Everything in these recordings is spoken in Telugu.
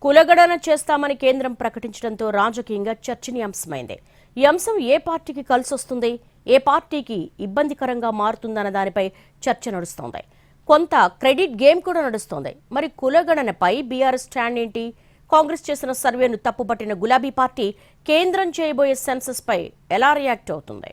కులగణన చేస్తామని కేంద్రం ప్రకటించడంతో రాజకీయంగా చర్చనీయాంశమైంది. ఈ అంశం ఏ పార్టీకి కలిసొస్తుంది, ఏ పార్టీకి ఇబ్బందికరంగా మారుతుందన్న దానిపై చర్చ నడుస్తోంది. కొంత క్రెడిట్ గేమ్ కూడా నడుస్తోంది. మరి కులగణనపై బీఆర్ఎస్ స్టాండ్ ఏంటి? కాంగ్రెస్ చేసిన సర్వేను తప్పుపట్టిన గులాబీ పార్టీ కేంద్రం చేయబోయే సెన్సస్ పై ఎలా రియాక్ట్ అవుతుంది?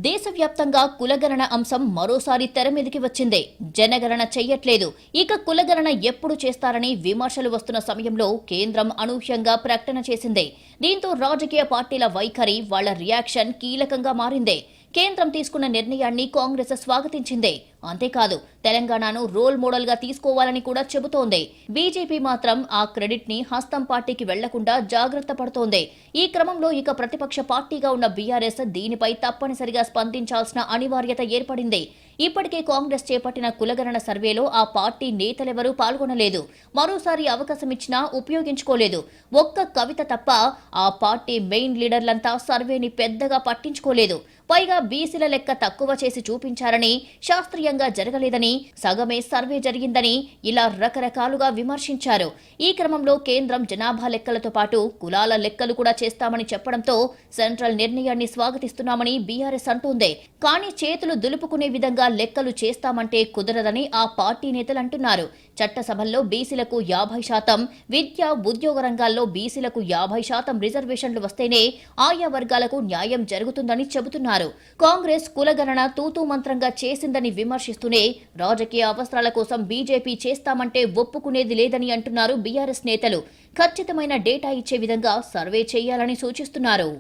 దేశవ్యాప్తంగా కులగణన అంశం మరోసారి తెరమీదికి వచ్చింది. జనగణన చెయ్యట్లేదు, ఇక కులగణన ఎప్పుడు చేస్తారని విమర్శలు వస్తున్న సమయంలో కేంద్రం అనూహ్యంగా ప్రకటన చేసింది. దీంతో రాజకీయ పార్టీల వైఖరి, వాళ్ల రియాక్షన్ కీలకంగా మారింది. కేంద్రం తీసుకున్న నిర్ణయాన్ని కాంగ్రెస్ స్వాగతించింది. అంతేకాదు, తెలంగాణను రోల్ మోడల్ గా తీసుకోవాలని కూడా చెబుతోంది. బీజేపీ మాత్రం ఆ క్రెడిట్ ని హస్తం పార్టీకి వెళ్లకుండా జాగ్రత్త పడుతోంది. ఈ క్రమంలో ఇక ప్రతిపక్ష పార్టీగా ఉన్న బీఆర్ఎస్ దీనిపై తప్పనిసరిగా స్పందించాల్సిన అనివార్యత ఏర్పడింది. ఇప్పటికే కాంగ్రెస్ చేపట్టిన కులగణన సర్వేలో ఆ పార్టీ నేతలెవరూ పాల్గొనలేదు. మరోసారి అవకాశం ఇచ్చినా ఉపయోగించుకోలేదు. ఒక్క కవిత తప్ప ఆ పార్టీ మెయిన్ లీడర్లంతా సర్వేని పెద్దగా పట్టించుకోలేదు. పైగా బీసీల లెక్క తక్కువ చేసి చూపించారని, శాస్త్రీయంగా జరగలేదని, సగమే సర్వే జరిగిందని ఇలా రకరకాలుగా విమర్శించారు. ఈ క్రమంలో కేంద్రం జనాభా లెక్కలతో పాటు కులాల లెక్కలు కూడా చేస్తామని చెప్పడంతో సెంట్రల్ నిర్ణయాన్ని స్వాగతిస్తున్నామని బీఆర్ఎస్ అంటోంది. కానీ చేతులు దులుపుకునే విధంగా లెక్కలు చేస్తామంటే కుదరదని ఆ పార్టీ నేతలు అంటున్నారు. చట్టసభల్లో బీసీలకు 50%, విద్య, ఉద్యోగ రంగాల్లో బీసీలకు 50% రిజర్వేషన్లు వస్తేనే ఆయా వర్గాలకు న్యాయం జరుగుతుందని చెబుతున్నారు. కాంగ్రెస్ కులగణన తూతూ మంత్రంగా చేసిందని విమర్శిస్తూనే రాజకీయ అవసరాల కోసం బీజేపీ చేస్తామంటే ఒప్పుకునేది లేదని అంటున్నారు బీఆర్ఎస్ నేతలు. ఖచ్చితమైన డేటా ఇచ్చే విధంగా సర్వే చేయాలని సూచిస్తున్నారు.